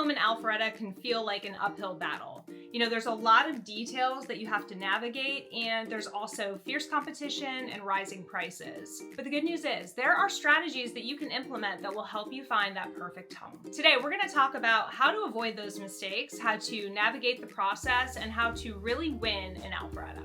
home in Alpharetta can feel like an uphill battle. You know, there's a lot of details that you have to navigate, and there's also fierce competition and rising prices. But the good news is there are strategies that you can implement that will help you find that perfect home. Today, we're going to talk about how to avoid those mistakes, how to navigate the process, and how to really win in Alpharetta.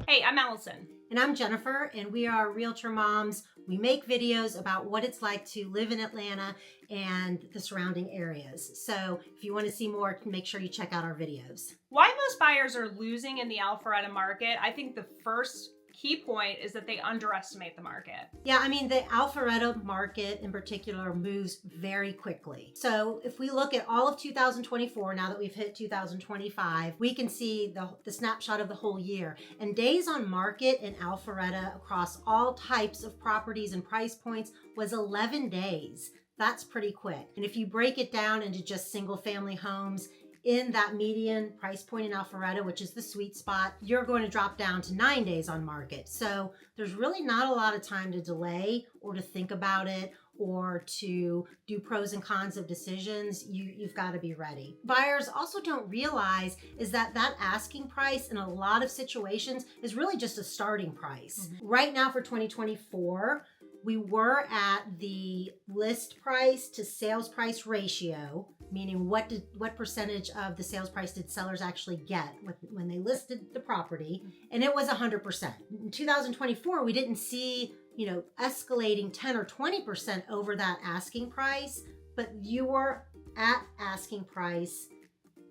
Hey, I'm Allison. And I'm Jennifer, and we are Realtor Moms. We make videos about what it's like to live in Atlanta and the surrounding areas. So if you want to see more, make sure you check out our videos. Why most buyers are losing in the Alpharetta market, I think the first key point is that they underestimate the market. Yeah, I mean, the Alpharetta market in particular moves very quickly. So if we look at all of 2024, now that we've hit 2025, we can see the snapshot of the whole year. And days on market in Alpharetta across all types of properties and price points was 11 days. That's pretty quick. And if you break it down into just single family homes, in that median price point in Alpharetta, which is the sweet spot, you're going to drop down to 9 days on market. So there's really not a lot of time to delay or to think about it or to do pros and cons of decisions. You've got to be ready. Buyers also don't realize is that asking price in a lot of situations is really just a starting price. Right now for 2024, we were at the list price to sales price ratio, meaning what percentage of the sales price did sellers actually get when they listed the property, and it was 100%. In 2024, we didn't see, escalating 10 or 20% over that asking price, but you were at asking price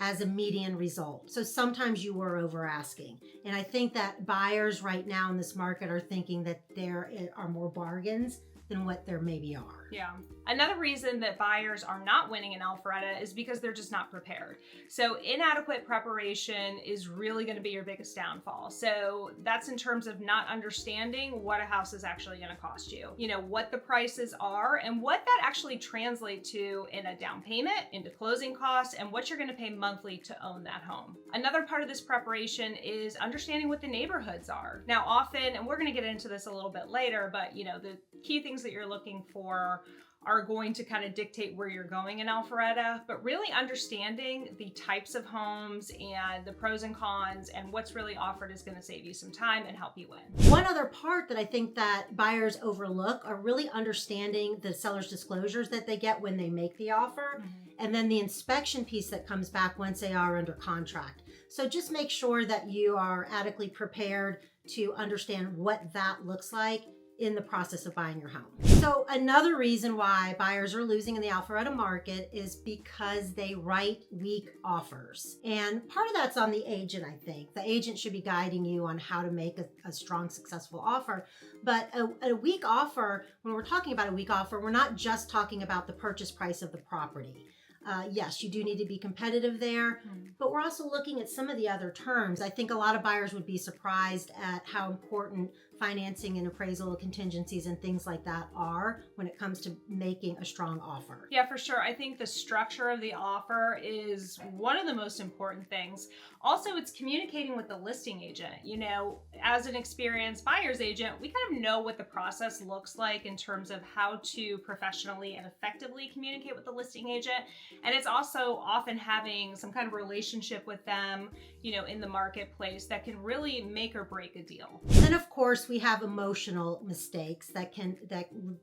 as a median result. So sometimes you were over asking. And I think that buyers right now in this market are thinking that there are more bargains than what there maybe are. Yeah. Another reason that buyers are not winning in Alpharetta is because they're just not prepared. So inadequate preparation is really going to be your biggest downfall. So that's in terms of not understanding what a house is actually going to cost you, what the prices are and what that actually translates to in a down payment, into closing costs, and what you're going to pay monthly to own that home. Another part of this preparation is understanding what the neighborhoods are. Now, often, and we're going to get into this a little bit later, but the key things that you're looking for are going to kind of dictate where you're going in Alpharetta, but really understanding the types of homes and the pros and cons and what's really offered is going to save you some time and help you win. One other part that I think that buyers overlook are really understanding the seller's disclosures that they get when they make the offer, and then the inspection piece that comes back once they are under contract. So just make sure that you are adequately prepared to understand what that looks like in the process of buying your home. So another reason why buyers are losing in the Alpharetta market is because they write weak offers. And part of that's on the agent, I think. The agent should be guiding you on how to make a strong, successful offer. But a weak offer, when we're talking about a weak offer, we're not just talking about the purchase price of the property. Yes, you do need to be competitive there, but we're also looking at some of the other terms. I think a lot of buyers would be surprised at how important financing and appraisal contingencies and things like that are when it comes to making a strong offer. Yeah, for sure. I think the structure of the offer is one of the most important things. Also, it's communicating with the listing agent. As an experienced buyer's agent, we kind of know what the process looks like in terms of how to professionally and effectively communicate with the listing agent. And it's also often having some kind of relationship with them, in the marketplace that can really make or break a deal. And of course, we have emotional mistakes that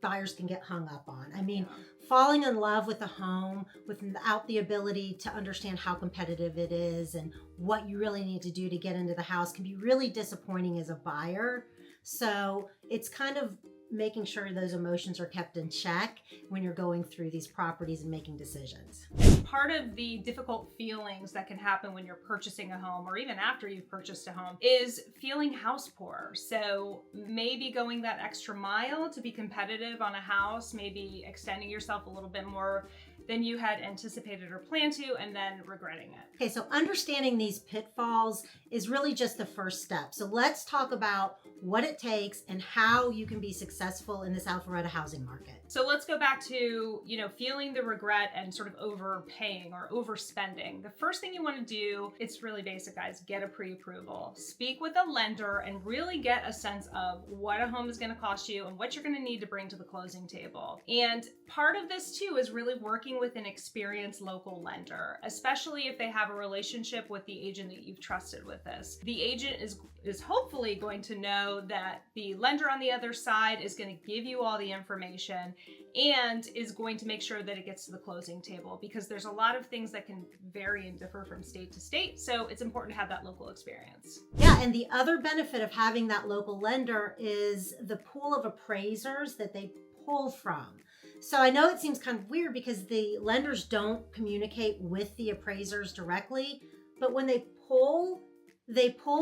buyers can get hung up on. I mean, falling in love with a home without the ability to understand how competitive it is and what you really need to do to get into the house can be really disappointing as a buyer. So it's kind of making sure those emotions are kept in check when you're going through these properties and making decisions. As part of the difficult feelings that can happen when you're purchasing a home or even after you've purchased a home is feeling house poor. So maybe going that extra mile to be competitive on a house, maybe extending yourself a little bit more than you had anticipated or planned to, and then regretting it. Okay, so understanding these pitfalls is really just the first step. So let's talk about what it takes and how you can be successful in this Alpharetta housing market. So let's go back to, feeling the regret and sort of overpaying or overspending. The first thing you want to do, it's really basic, guys, get a pre-approval. Speak with a lender and really get a sense of what a home is going to cost you and what you're going to need to bring to the closing table. And part of this too is really working with an experienced local lender, especially if they have a relationship with the agent that you've trusted with this. The agent is hopefully going to know that the lender on the other side is going to give you all the information and is going to make sure that it gets to the closing table, because there's a lot of things that can vary and differ from state to state. So it's important to have that local experience. Yeah, and the other benefit of having that local lender is the pool of appraisers that they pull from. So I know it seems kind of weird because the lenders don't communicate with the appraisers directly, but when they pull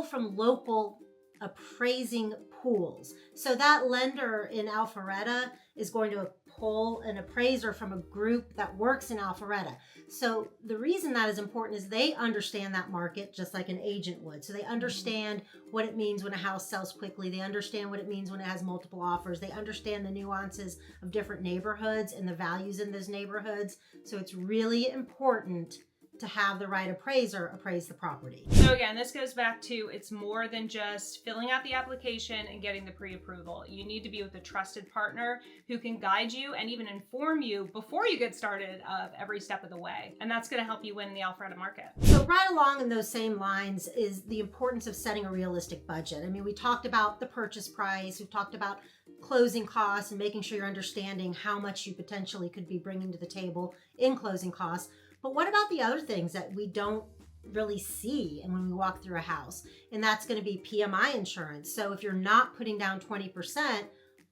from local appraising pools. So that lender in Alpharetta is going to pull an appraiser from a group that works in Alpharetta. So the reason that is important is they understand that market just like an agent would. So they understand what it means when a house sells quickly. They understand what it means when it has multiple offers. They understand the nuances of different neighborhoods and the values in those neighborhoods. So it's really important to have the right appraiser appraise the property. So again, this goes back to, it's more than just filling out the application and getting the pre-approval. You need to be with a trusted partner who can guide you and even inform you before you get started of every step of the way. And that's going to help you win the Alpharetta market. So right along in those same lines is the importance of setting a realistic budget. I mean, we talked about the purchase price, we've talked about closing costs and making sure you're understanding how much you potentially could be bringing to the table in closing costs. But what about the other things that we don't really see and when we walk through a house? And that's going to be PMI insurance. So if you're not putting down 20%,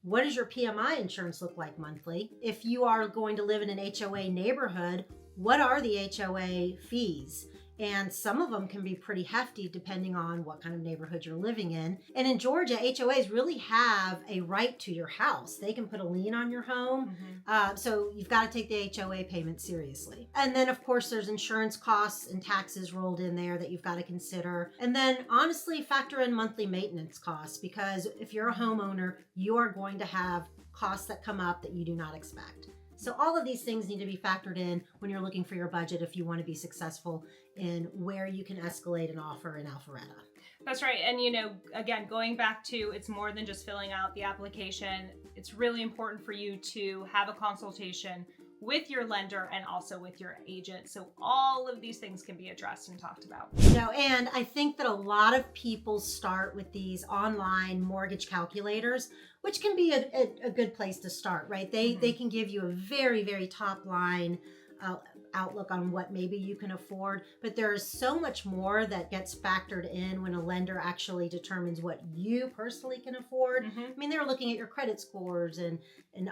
what does your PMI insurance look like monthly? If you are going to live in an HOA neighborhood, what are the HOA fees? And some of them can be pretty hefty depending on what kind of neighborhood you're living in. And in Georgia, HOAs really have a right to your house. They can put a lien on your home. So you've got to take the HOA payment seriously. And then, of course, there's insurance costs and taxes rolled in there that you've got to consider. And then, honestly, factor in monthly maintenance costs, because if you're a homeowner, you are going to have costs that come up that you do not expect. So all of these things need to be factored in when you're looking for your budget if you want to be successful in where you can escalate an offer in Alpharetta. That's right. And, again, going back to, it's more than just filling out the application. It's really important for you to have a consultation with your lender and also with your agent. So all of these things can be addressed and talked about. And I think that a lot of people start with these online mortgage calculators, which can be a good place to start, right? They can give you a very, very top line outlook on what maybe you can afford, but there is so much more that gets factored in when a lender actually determines what you personally can afford. I mean, they're looking at your credit scores and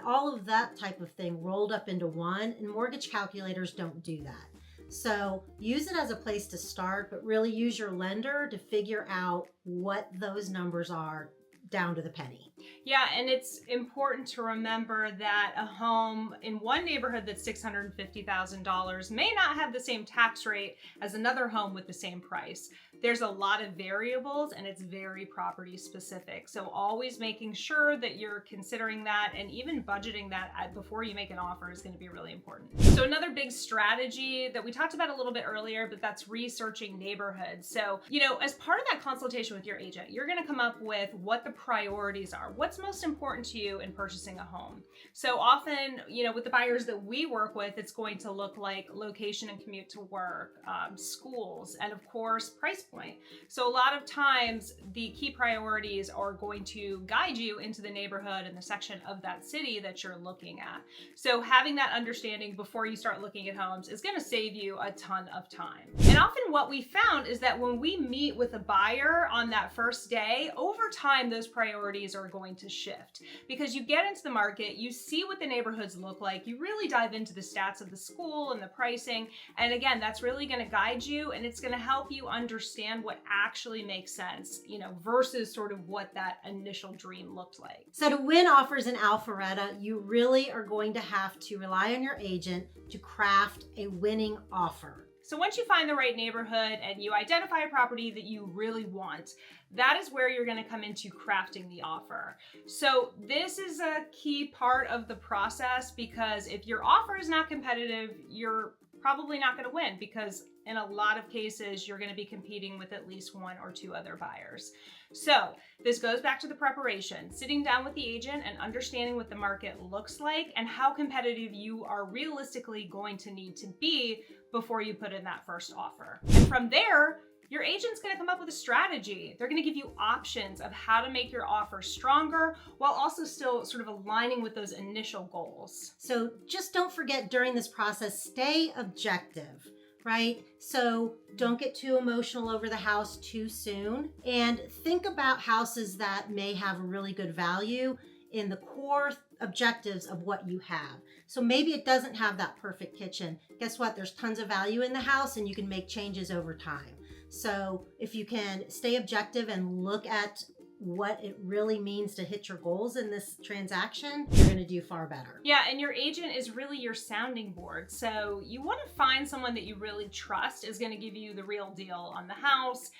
all of that type of thing rolled up into one, and mortgage calculators don't do that. So use it as a place to start, but really use your lender to figure out what those numbers are down to the penny. Yeah, and it's important to remember that a home in one neighborhood that's $650,000 may not have the same tax rate as another home with the same price. There's a lot of variables and it's very property specific. So always making sure that you're considering that and even budgeting that before you make an offer is going to be really important. So another big strategy that we talked about a little bit earlier, but that's researching neighborhoods. So, as part of that consultation with your agent, you're going to come up with what the priorities are. What's most important to you in purchasing a home? So often, with the buyers that we work with, it's going to look like location and commute to work, schools, and of course, price point. So a lot of times the key priorities are going to guide you into the neighborhood and the section of that city that you're looking at. So having that understanding before you start looking at homes is going to save you a ton of time. And often what we found is that when we meet with a buyer on that first day, over time, those priorities are going to shift because you get into the market, you see what the neighborhoods look like, you really dive into the stats of the school and the pricing. And again, that's really going to guide you and it's going to help you understand understand what actually makes sense, versus sort of what that initial dream looked like. So to win offers in Alpharetta, you really are going to have to rely on your agent to craft a winning offer. So once you find the right neighborhood and you identify a property that you really want, that is where you're going to come into crafting the offer. So this is a key part of the process, because if your offer is not competitive, you're probably not going to win, because in a lot of cases, you're going to be competing with at least one or two other buyers. So this goes back to the preparation, sitting down with the agent and understanding what the market looks like and how competitive you are realistically going to need to be before you put in that first offer. And from there, your agent's going to come up with a strategy. They're going to give you options of how to make your offer stronger while also still sort of aligning with those initial goals. So just don't forget during this process, stay objective, right? So don't get too emotional over the house too soon, and think about houses that may have a really good value in the core objectives of what you have. So maybe it doesn't have that perfect kitchen. Guess what? There's tons of value in the house and you can make changes over time. So if you can stay objective and look at what it really means to hit your goals in this transaction, you're going to do far better. Yeah, and your agent is really your sounding board. So you want to find someone that you really trust is going to give you the real deal on the house.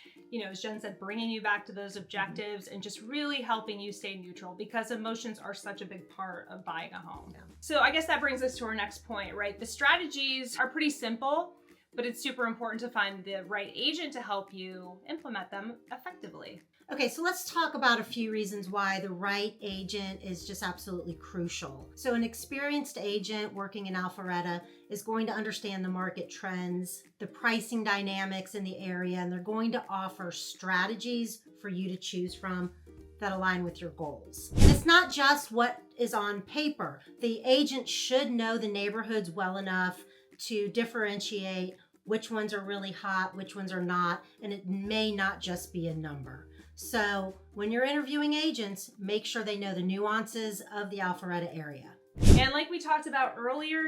As Jen said, bringing you back to those objectives and just really helping you stay neutral, because emotions are such a big part of buying a home. Yeah. So I guess that brings us to our next point, right? The strategies are pretty simple, but it's super important to find the right agent to help you implement them effectively. Okay, so let's talk about a few reasons why the right agent is just absolutely crucial. So an experienced agent working in Alpharetta is going to understand the market trends, the pricing dynamics in the area, and they're going to offer strategies for you to choose from that align with your goals. And it's not just what is on paper. The agent should know the neighborhoods well enough to differentiate which ones are really hot, which ones are not, and it may not just be a number. So when you're interviewing agents, make sure they know the nuances of the Alpharetta area. And like we talked about earlier,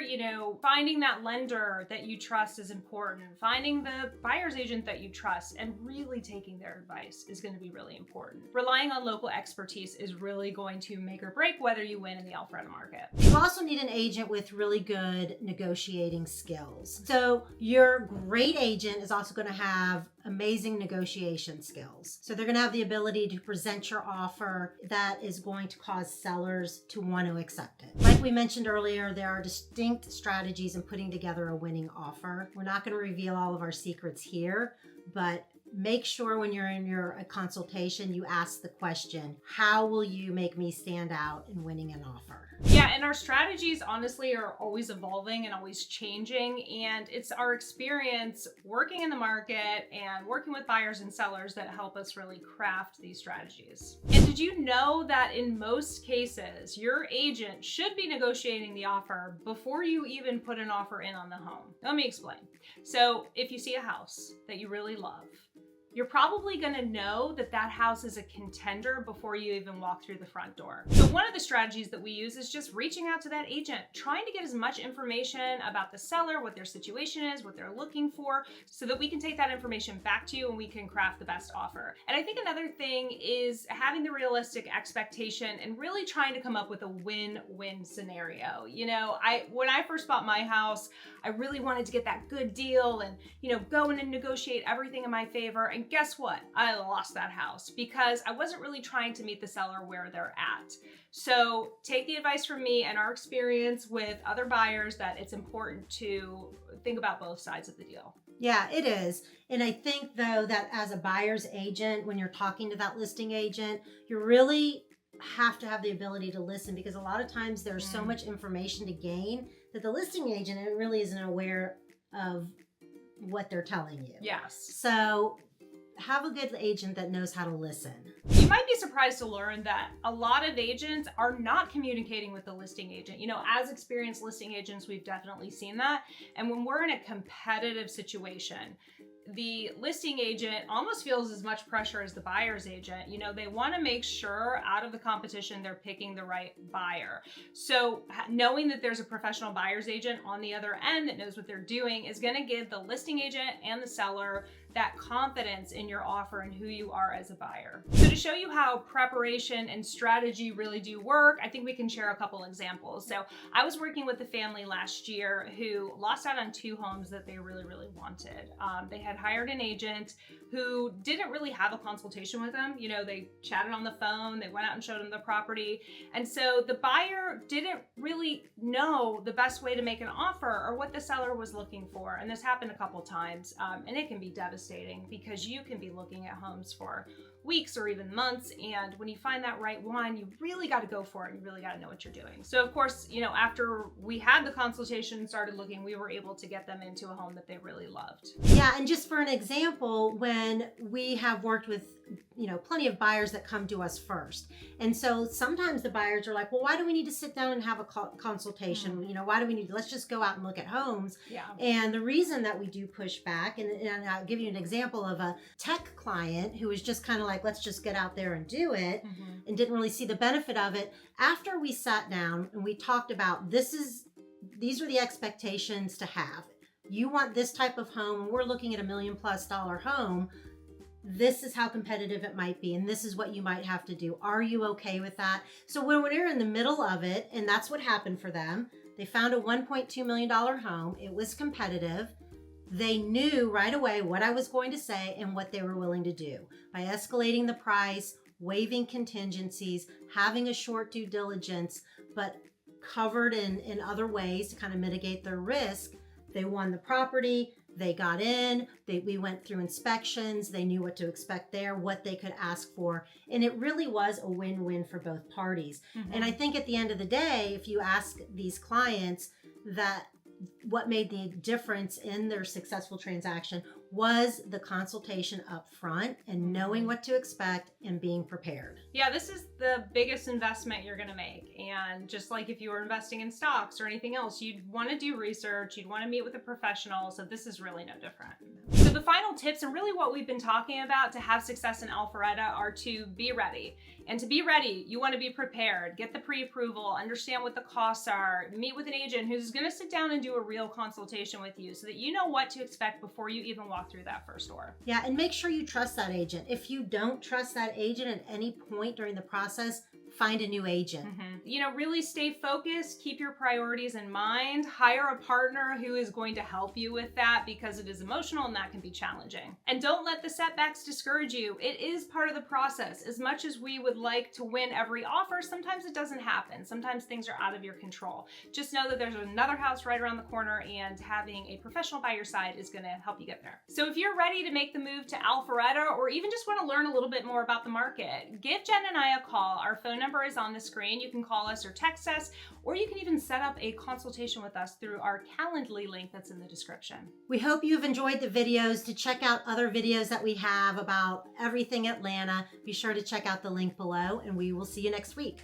finding that lender that you trust is important. Finding the buyer's agent that you trust and really taking their advice is going to be really important. Relying on local expertise is really going to make or break whether you win in the Alpharetta market. You also need an agent with really good negotiating skills. So your great agent is also going to have amazing negotiation skills. So they're going to have the ability to present your offer that is going to cause sellers to want to accept it. Like we mentioned earlier, there are distinct strategies in putting together a winning offer. We're not going to reveal all of our secrets here, but make sure when you're in your consultation, you ask the question, how will you make me stand out in winning an offer? Yeah, and our strategies honestly are always evolving and always changing. And it's our experience working in the market and working with buyers and sellers that help us really craft these strategies. And did you know that in most cases, your agent should be negotiating the offer before you even put an offer in on the home? Let me explain. So if you see a house that you really love, you're probably going to know that that house is a contender before you even walk through the front door. So one of the strategies that we use is just reaching out to that agent, trying to get as much information about the seller, what their situation is, what they're looking for, so that we can take that information back to you and we can craft the best offer. And I think another thing is having the realistic expectation and really trying to come up with a win-win scenario. When I first bought my house, I really wanted to get that good deal and, go in and negotiate everything in my favor. And guess what? I lost that house because I wasn't really trying to meet the seller where they're at. So take the advice from me and our experience with other buyers that it's important to think about both sides of the deal. Yeah, it is. And I think though that as a buyer's agent, when you're talking to that listing agent, you really have to have the ability to listen, because a lot of times there's so much information to gain that the listing agent really isn't aware of what they're telling you. Yes. So have a good agent that knows how to listen. You might be surprised to learn that a lot of agents are not communicating with the listing agent. As experienced listing agents, we've definitely seen that. And when we're in a competitive situation, the listing agent almost feels as much pressure as the buyer's agent. They want to make sure out of the competition, they're picking the right buyer. So knowing that there's a professional buyer's agent on the other end that knows what they're doing is going to give the listing agent and the seller that confidence in your offer and who you are as a buyer. So to show you how preparation and strategy really do work, I think we can share a couple examples. So I was working with a family last year who lost out on 2 homes that they really, really wanted. They had hired an agent who didn't really have a consultation with them. You know, they chatted on the phone, they went out and showed them the property. And so the buyer didn't really know the best way to make an offer or what the seller was looking for. And this happened a couple times. And it can be devastating because you can be looking at homes for weeks or even months. And when you find that right one, you really got to go for it. You really got to know what you're doing. So of course, you know, after we had the consultation and started looking, we were able to get them into a home that they really loved. Yeah. And just for an example, when we have worked with, you know, plenty of buyers that come to us first. And so sometimes the buyers are like, well, why do we need to sit down and have a consultation? You know, why do we need to, let's just go out and look at homes. Yeah. And the reason that we do push back, and I'll give you an example of a tech client who was just kind of like, let's just get out there and do it, and didn't really see the benefit of it. After we sat down and we talked about these are the expectations to have. You want this type of home, and we're looking at $1 million+ home. This is how competitive it might be, and this is what you might have to do. Are you okay with that? So when we're in the middle of it, and that's what happened for them, they found a $1.2 million home. It was competitive. They knew right away what I was going to say and what they were willing to do by escalating the price, waiving contingencies, having a short due diligence, but covered in other ways to kind of mitigate their risk. They won the property. They got in, we went through inspections, they knew what to expect there, what they could ask for. And it really was a win-win for both parties. And I think at the end of the day, if you ask these clients that what made the difference in their successful transaction was the consultation up front and knowing what to expect and being prepared. Yeah, this is the biggest investment you're going to make. And just like if you were investing in stocks or anything else, you'd want to do research, you'd want to meet with a professional. So this is really no different. So the final tips, and really what we've been talking about to have success in Alpharetta, are to be ready. And to be ready, you want to be prepared, get the pre-approval, understand what the costs are, meet with an agent who's going to sit down and do a real consultation with you so that you know what to expect before you even walk through that first door. Yeah, and make sure you trust that agent. If you don't trust that agent at any point during the process, find a new agent. You know, really stay focused, keep your priorities in mind, hire a partner who is going to help you with that because it is emotional and that can be challenging. And don't let the setbacks discourage you. It is part of the process. As much as we would like to win every offer, sometimes it doesn't happen. Sometimes things are out of your control. Just know that there's another house right around the corner, and having a professional by your side is going to help you get there. So if you're ready to make the move to Alpharetta, or even just want to learn a little bit more about the market, give Jen and I a call. Our phone number is on the screen. You can call us or text us, or you can even set up a consultation with us through our Calendly link that's in the description. We hope you've enjoyed the videos. To check out other videos that we have about everything Atlanta, be sure to check out the link below, and we will see you next week.